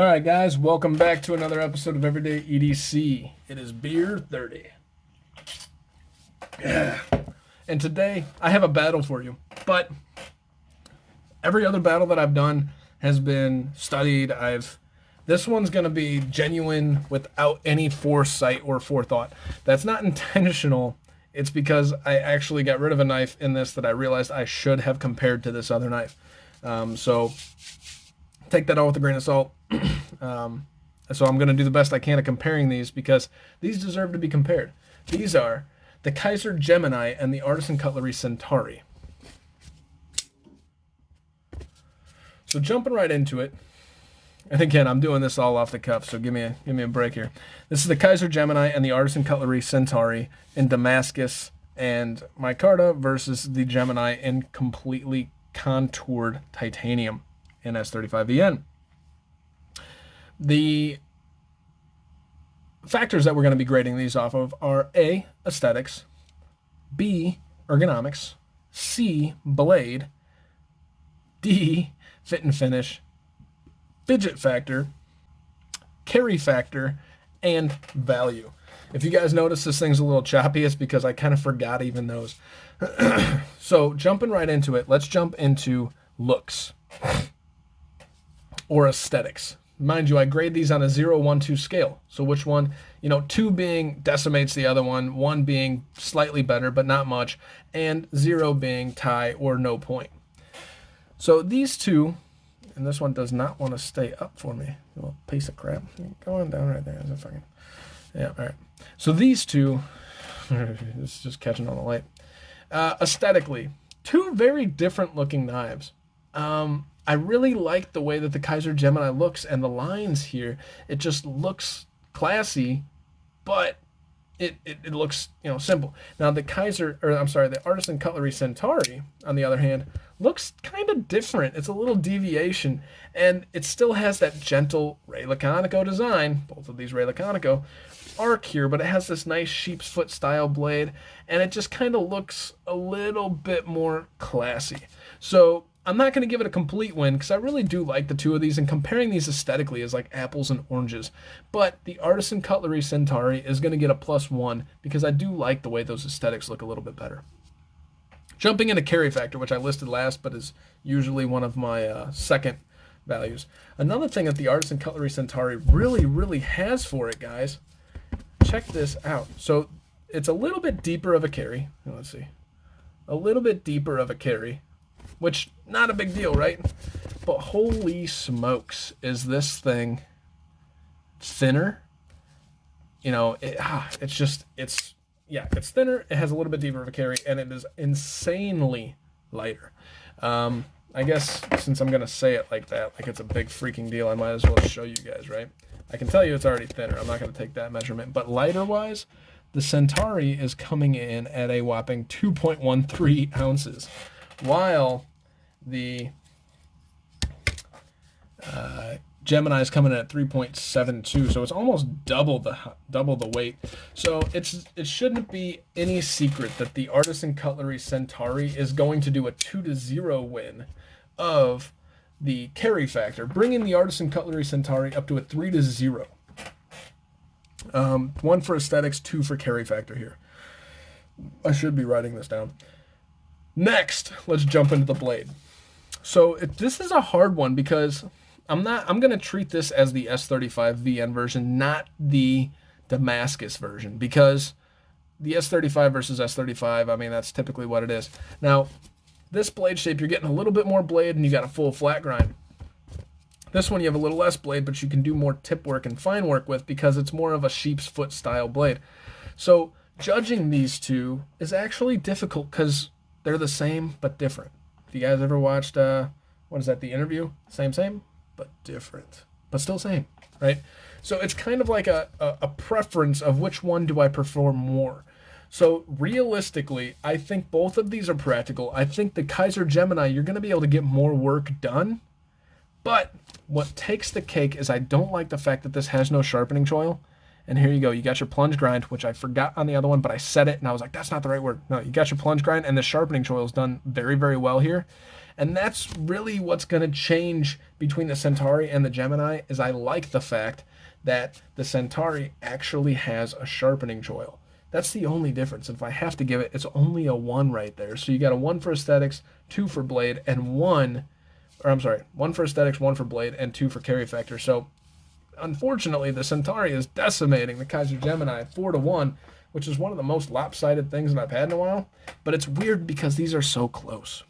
All right, guys, welcome back to another episode of Everyday EDC. It is Beer 30. Yeah. And today, I have a battle for you. But every other battle that I've done has been studied. This one's going to be genuine without any foresight or forethought. That's not intentional. It's because I actually got rid of a knife in this that I realized I should have compared to this other knife. So take that all with a grain of salt. So I'm going to do the best I can at comparing these because these deserve to be compared. These are the Kizer Gemini and the Artisan Cutlery Centauri. So jumping right into it, and again, I'm doing this all off the cuff, so give me a break here. This is the Kizer Gemini and the Artisan Cutlery Centauri in Damascus and micarta versus the Gemini in completely contoured titanium in S35VN. The factors that we're going to be grading these off of are A, aesthetics, B, ergonomics, C, blade, D, fit and finish, fidget factor, carry factor, and value. If you guys notice this thing's a little choppy, it's because I kind of forgot even those. So jumping right into it, let's jump into looks or aesthetics. Mind you, I grade these on a 0, 1, 2 scale. So which one, 2 being decimates the other one, 1 being slightly better, but not much, and 0 being tie or no point. So these two, and this one does not want to stay up for me. You little piece of crap. Go on down right there. Yeah, all right. So these two, it's just catching on the light. Aesthetically, two very different looking knives. I really like the way that the Kizer Gemini looks, and the lines here, it just looks classy, but it looks, simple. Now the the Artisan Cutlery Centauri, on the other hand, looks kind of different. It's a little deviation, and it still has that gentle Ray Laconico design, both of these Ray Laconico, arc here, but it has this nice sheep's foot style blade, and it just kind of looks a little bit more classy. So I'm not going to give it a complete win because I really do like the two of these, and comparing these aesthetically is like apples and oranges. But the Artisan Cutlery Centauri is going to get a +1 because I do like the way those aesthetics look a little bit better. Jumping into carry factor, which I listed last, but is usually one of my second values. Another thing that the Artisan Cutlery Centauri really has for it, guys, check this out. So it's a little bit deeper of a carry. Let's see. A little bit deeper of a carry, which not a big deal, right? But holy smokes, is this thing thinner? It's thinner. It has a little bit deeper of a carry, and it is insanely lighter. I guess since I'm going to say it like that, like it's a big freaking deal, I might as well show you guys, right? I can tell you it's already thinner. I'm not going to take that measurement. But lighter-wise, the Centauri is coming in at a whopping 2.13 ounces, while the Gemini is coming in at 3.72, so it's almost double the weight. So it shouldn't be any secret that the Artisan Cutlery Centauri is going to do a 2-0 win of the carry factor, bringing the Artisan Cutlery Centauri up to a 3-0. 1 for aesthetics, 2 for carry factor here. I should be writing this down. Next, let's jump into the blade. So this is a hard one because I'm going to treat this as the S35VN version, not the Damascus version, because the S35 versus S35, I mean, that's typically what it is. Now, this blade shape, you're getting a little bit more blade and you got a full flat grind. This one, you have a little less blade, but you can do more tip work and fine work with because it's more of a sheep's foot style blade. So judging these two is actually difficult because they're the same but different. If you guys ever watched, The Interview? Same, but different. But still same, right? So it's kind of like a preference of which one do I prefer more. So realistically, I think both of these are practical. I think the Kizer Gemini, you're going to be able to get more work done. But what takes the cake is I don't like the fact that this has no sharpening choil. And here you go. You got your plunge grind, which I forgot on the other one, but I said it, and I was like, that's not the right word. No, you got your plunge grind, and the sharpening choil is done very, very well here. And that's really what's going to change between the Centauri and the Gemini, is I like the fact that the Centauri actually has a sharpening choil. That's the only difference. If I have to give it, it's only a 1 right there. So you got a 1 for aesthetics, 2 for blade, and 1 for aesthetics, 1 for blade, and 2 for carry factor. So unfortunately, the Centauri is decimating the Kizer Gemini 4-1, which is one of the most lopsided things that I've had in a while. But it's weird because these are so close.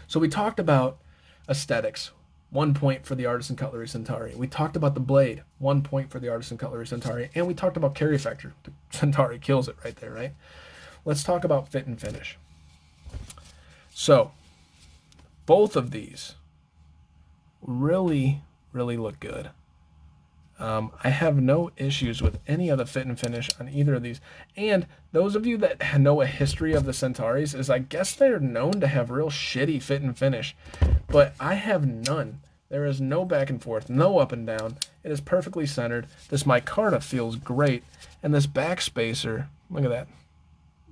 So we talked about aesthetics, 1 point for the Artisan Cutlery Centauri. We talked about the blade, 1 point for the Artisan Cutlery Centauri. And we talked about carry factor. The Centauri kills it right there, right? Let's talk about fit and finish. So both of these really, really look good. I have no issues with any of the fit and finish on either of these. And those of you that know a history of the Centauris, is I guess they're known to have real shitty fit and finish, but I have none. There is no back and forth, no up and down. It is perfectly centered. This micarta feels great. And this backspacer, look at that.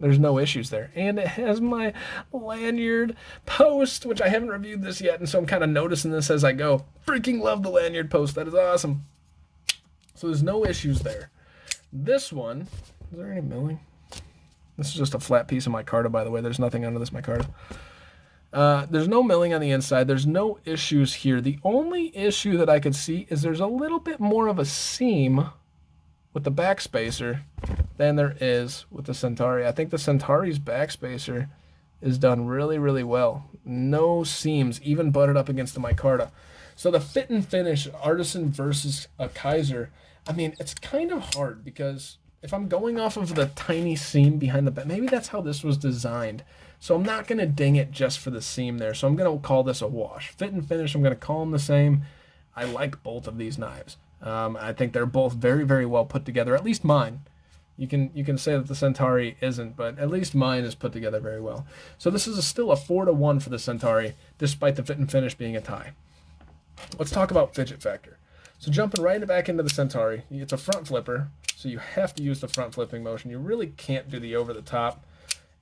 There's no issues there. And it has my lanyard post, which I haven't reviewed this yet, and so I'm kind of noticing this as I go. Freaking love the lanyard post. That is awesome. So there's no issues there. This one, is there any milling? This is just a flat piece of micarta, by the way. There's nothing under this micarta. There's no milling on the inside. There's no issues here. The only issue that I could see is there's a little bit more of a seam with the backspacer than there is with the Centauri. I think the Centauri's backspacer is done really, really well. No seams, even butted up against the micarta. So the fit and finish, Artisan versus a Kizer, I mean, it's kind of hard because if I'm going off of the tiny seam behind the back, maybe that's how this was designed. So I'm not going to ding it just for the seam there. So I'm going to call this a wash. Fit and finish, I'm going to call them the same. I like both of these knives. I think they're both very, very well put together, at least mine. You can say that the Centauri isn't, but at least mine is put together very well. So this is still a 4-1 for the Centauri, despite the fit and finish being a tie. Let's talk about Fidget Factor. So jumping right back into the Centauri, it's a front flipper, so you have to use the front flipping motion. You really can't do the over the top.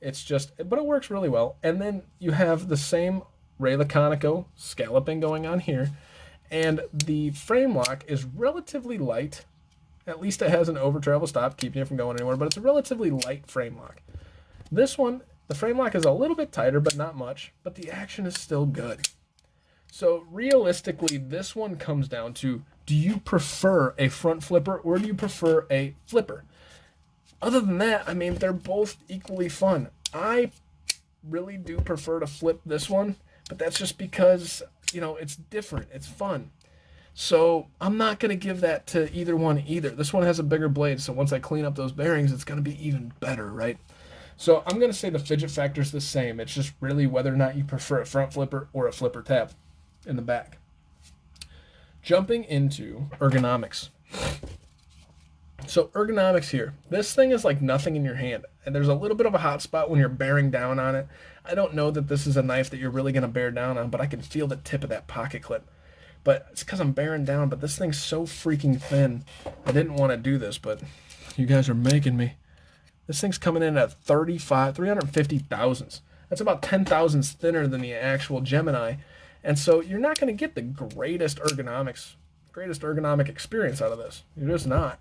It's just, but it works really well. And then you have the same Ray Laconico scalloping going on here, and the frame lock is relatively light. At least it has an over travel stop, keeping it from going anywhere, but it's a relatively light frame lock. This one, the frame lock is a little bit tighter, but not much, but the action is still good. So realistically, this one comes down to, do you prefer a front flipper or do you prefer a flipper? Other than that, I mean, they're both equally fun. I really do prefer to flip this one, but that's just because, you know, it's different. It's fun. So I'm not going to give that to either one either. This one has a bigger blade, so once I clean up those bearings, it's going to be even better, right? So I'm going to say the Fidget Factor is the same. It's just really whether or not you prefer a front flipper or a flipper tab in the back. Jumping into ergonomics. So ergonomics here. This thing is like nothing in your hand, and there's a little bit of a hot spot when you're bearing down on it. I don't know that this is a knife that you're really going to bear down on, but I can feel the tip of that pocket clip. But it's because I'm bearing down, but this thing's so freaking thin. I didn't want to do this, but you guys are making me. This thing's coming in at 350 thousandths. That's about 10 thousandths thinner than the actual Gemini. And so you're not going to get the greatest ergonomic experience out of this. You're just not.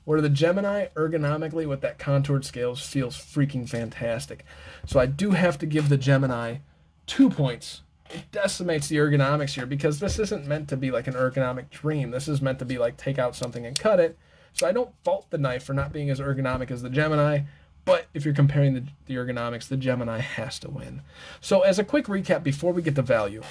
Where the Gemini, ergonomically, with that contoured scales, feels freaking fantastic. So I do have to give the Gemini 2 points. It decimates the ergonomics here because this isn't meant to be like an ergonomic dream. This is meant to be like take out something and cut it. So I don't fault the knife for not being as ergonomic as the Gemini, but if you're comparing the ergonomics, the Gemini has to win. So as a quick recap before we get to value,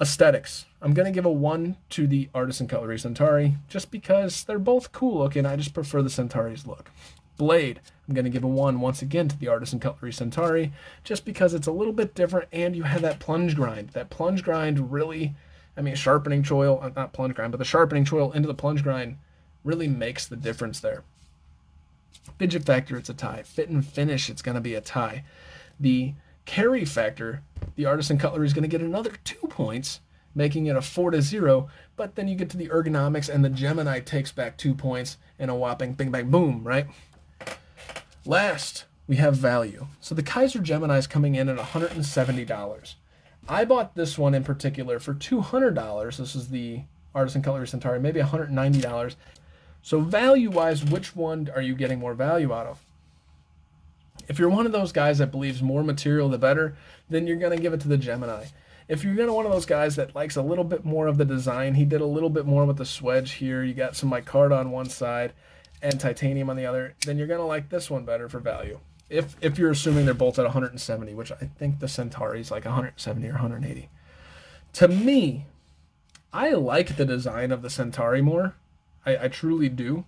aesthetics. I'm going to give a 1 to the Artisan Cutlery Centauri just because they're both cool looking. I just prefer the Centauri's look. Blade. I'm going to give a 1 once again to the Artisan Cutlery Centauri just because it's a little bit different and you have that plunge grind. That plunge grind really, I mean, sharpening choil, not plunge grind, but the sharpening choil into the plunge grind really makes the difference there. Fidget Factor, it's a tie. Fit and finish, it's going to be a tie. The carry factor, the Artisan Cutlery is going to get another 2 points, making it a 4-0, but then you get to the ergonomics and the Gemini takes back 2 points and a whopping bing bang boom, right? Last we have value. So the Kizer Gemini is coming in at $170. I bought this one in particular for $200. This is the Artisan Cutlery Centauri, maybe $190. So value-wise, which one are you getting more value out of? If you're one of those guys that believes more material the better, then you're going to give it to the Gemini. If you're one of those guys that likes a little bit more of the design, he did a little bit more with the swedge here. You got some micarta on one side and titanium on the other, then you're going to like this one better for value. If you're assuming they're both at 170, which I think the Centauri is like 170 or 180. To me, I like the design of the Centauri more. I truly do.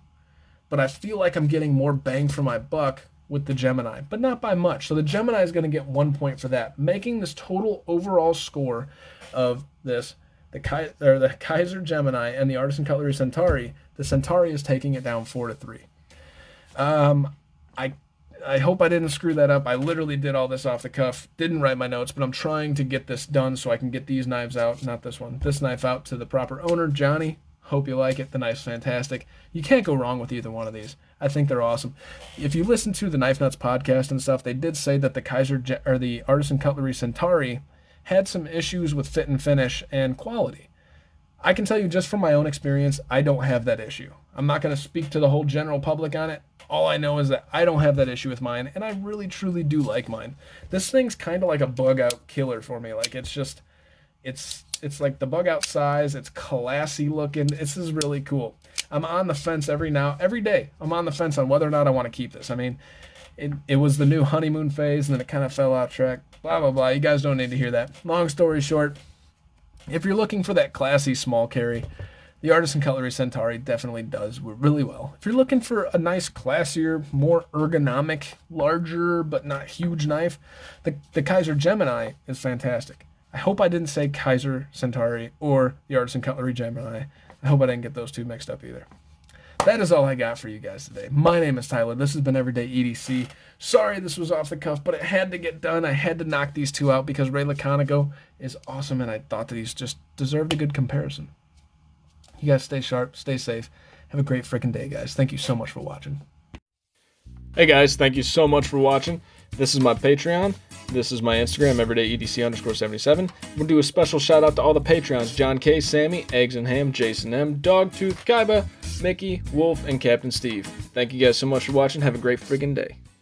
But I feel like I'm getting more bang for my buck with the Gemini, but not by much. So the Gemini is going to get 1 point for that, making this total overall score of this, the Kizer Gemini and the Artisan Cutlery Centauri. The Centauri is taking it down 4-3. I hope I didn't screw that up. I literally did all this off the cuff, didn't write my notes, but I'm trying to get this done so I can get these knives out, not this one, this knife out to the proper owner, Johnny. Hope you like it. The knife's fantastic. You can't go wrong with either one of these. I think they're awesome. If you listen to the Knife Nuts podcast and stuff, they did say that the Kizer or the Artisan Cutlery Centauri had some issues with fit and finish and quality. I can tell you just from my own experience, I don't have that issue. I'm not going to speak to the whole general public on it. All I know is that I don't have that issue with mine, and I really, truly do like mine. This thing's kind of like a bug-out killer for me. Like, it's just, it's like the bug-out size. It's classy looking. This is really cool. I'm on the fence every day. I'm on the fence on whether or not I want to keep this. I mean, it was the new honeymoon phase, and then it kind of fell out track. Blah, blah, blah. You guys don't need to hear that. Long story short, if you're looking for that classy small carry, the Artisan Cutlery Centauri definitely does really well. If you're looking for a nice, classier, more ergonomic, larger but not huge knife, the Kizer Gemini is fantastic. I hope I didn't say Kizer Centauri or the Artisan Cutlery Gemini. I hope I didn't get those two mixed up either. That is all I got for you guys today. My name is Tyler. This has been Everyday EDC. Sorry this was off the cuff, but it had to get done. I had to knock these two out because Ray Laconico is awesome, and I thought that he's just deserved a good comparison. You guys stay sharp, stay safe. Have a great freaking day, guys. Thank you so much for watching. Hey, guys. Thank you so much for watching. This is my Patreon. This is my Instagram, everydayedc_77. We're going to do a special shout out to all the Patreons: John K, Sammy, Eggs and Ham, Jason M, Dogtooth, Kaiba, Mickey, Wolf, and Captain Steve. Thank you guys so much for watching. Have a great freaking day.